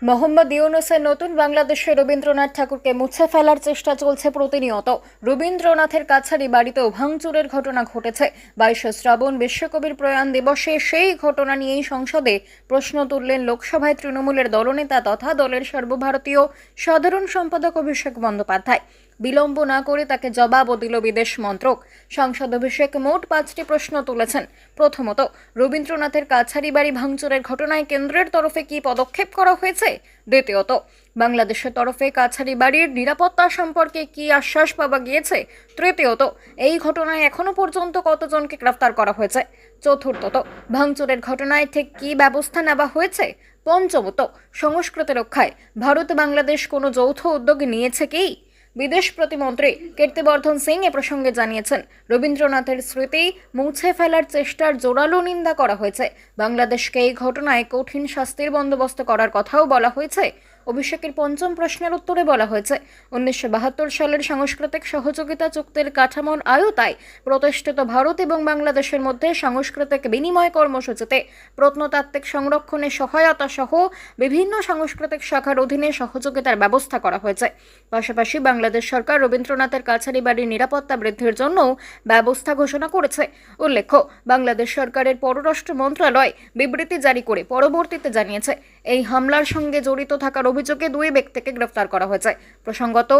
মোহাম্মদ ইউনূসের নতুন বাংলাদেশে রবীন্দ্রনাথ ঠাকুরকে মুছে ফেলার চেষ্টা চলছে প্রতিনিয়ত। রবীন্দ্রনাথের কাছারি বাড়িতেও ভাঙচুরের ঘটনা ঘটেছে। 22শে শ্রাবণ বিশ্বকবির প্রয়াণ দিবসে সেই ঘটনা নিয়েই সংসদে প্রশ্ন তুললেন লোকসভায় তৃণমূলের দলনেতা তথা দলের সর্বভারতীয় সাধারণ সম্পাদক অভিষেক বন্দ্যোপাধ্যায়। বিলম্ব না করে তাকে জবাবও দিল বিদেশ মন্ত্রক। সাংসদ অভিষেক মোট 5টি প্রশ্ন তুলেছেন। প্রথমত, রবীন্দ্রনাথের কাছারি বাড়ি ভাঙচুরের ঘটনায় কেন্দ্রের তরফে কি পদক্ষেপ করা হয়েছে? দ্বিতীয়ত, বাংলাদেশের তরফে কাছারি বাড়ির নিরাপত্তা সম্পর্কে কি আশ্বাস পাওয়া গিয়েছে? তৃতীয়ত, এই ঘটনায় এখনো পর্যন্ত কতজনকে গ্রেফতার করা হয়েছে? চতুর্থত, ভাঙচুরের ঘটনায় ঠিক কি ব্যবস্থা নেওয়া হয়েছে? পঞ্চমত, সংস্কৃতি রক্ষায় ভারত বাংলাদেশ কোনো যৌথ উদ্যোগ নিয়েছে কি? বিদেশ প্রতিমন্ত্রী কীর্তিবর্ধন সিং এ প্রসঙ্গে জানিয়েছেন, রবীন্দ্রনাথের স্মৃতি মুছে ফেলার চেষ্টার জোরালো নিন্দা করা হয়েছে। বাংলাদেশকে এই ঘটনায় কঠিন শাস্তির বন্দোবস্ত করার কথাও বলা হয়েছে। অভিষেকের পঞ্চম প্রশ্নের উত্তরে বলা হয়েছে, 1972 সালের সাংস্কৃতিক সহযোগিতা চুক্তির কাঠামোর আওতায় প্রতিষ্ঠিত ভারত এবং বাংলাদেশের মধ্যে সাংস্কৃতিক বিনিময় কর্মসূচিতে প্রত্নতাত্ত্বিক সংরক্ষণে সহায়তা সহ বিভিন্ন সাংস্কৃতিক শাখার অধীনে সহযোগিতার ব্যবস্থা করা হয়েছে। পাশাপাশি বাংলাদেশ সরকার রবীন্দ্রনাথের কাছারি বাড়ির নিরাপত্তা বৃদ্ধির জন্য ব্যবস্থা ঘোষণা করেছে। উল্লেখ্য, বাংলাদেশ সরকারের পররাষ্ট্র মন্ত্রণালয় বিবৃতি জারি করে পরবর্তীতে জানিয়েছে, এই হামলার সঙ্গে জড়িত থাকার অভিযোগে 2 ব্যক্তিকে গ্রেফতার করা হয়েছে। প্রসঙ্গত,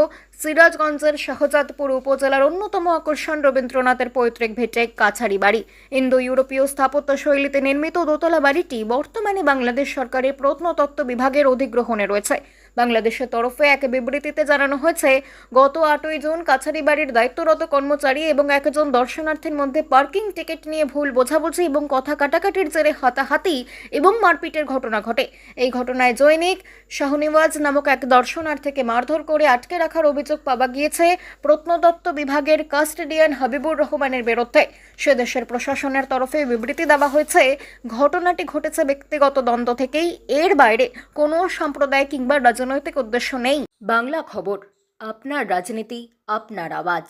সিরাজগঞ্জের শাহজাদপুর উপজেলার অন্যতম আকর্ষণ রবীন্দ্রনাথের পৈতৃক ভিটে কাছারি বাড়ি। ইন্দো ইউরোপীয় স্থাপত্য শৈলীতে নির্মিত দোতলা বাড়িটি বর্তমানে বাংলাদেশ সরকারের প্রত্নতত্ত্ব বিভাগের অধিগ্রহণে রয়েছে। বাংলাদেশের তরফে এক বিবৃতিতে জানানো হয়েছে, গত 8ই জুন কাছারি বাড়ির দায়িত্বরত কর্মচারী এবং একজন দর্শনার্থীর মধ্যে পার্কিং টিকিট নিয়ে ভুল বোঝাবুঝি এবং কথা কাটাকাটির জেরে হাতাহাতি এবং মারপিটের ঘটনা ঘটে। এই ঘটনায় জৈনিক শাহনিওয়াজ নামক এক দর্শনার্থীকে মারধর করে আটকে রাখার অভিযোগ পাওয়া গিয়েছে প্রত্নতত্ত্ব বিভাগের কাস্টেডিয়ান হাবিবুর রহমানের বিরুদ্ধে। সে দেশের প্রশাসনের তরফে বিবৃতি দেওয়া হয়েছে, ঘটনাটি ঘটেছে ব্যক্তিগত দ্বন্দ্ব থেকেই, এর বাইরে কোনো সাম্প্রদায়িক কিংবা রাজনৈতিক উদ্দেশ্য নেই। বাংলা খবর, আপনার রাজনীতি, আপনার আওয়াজ।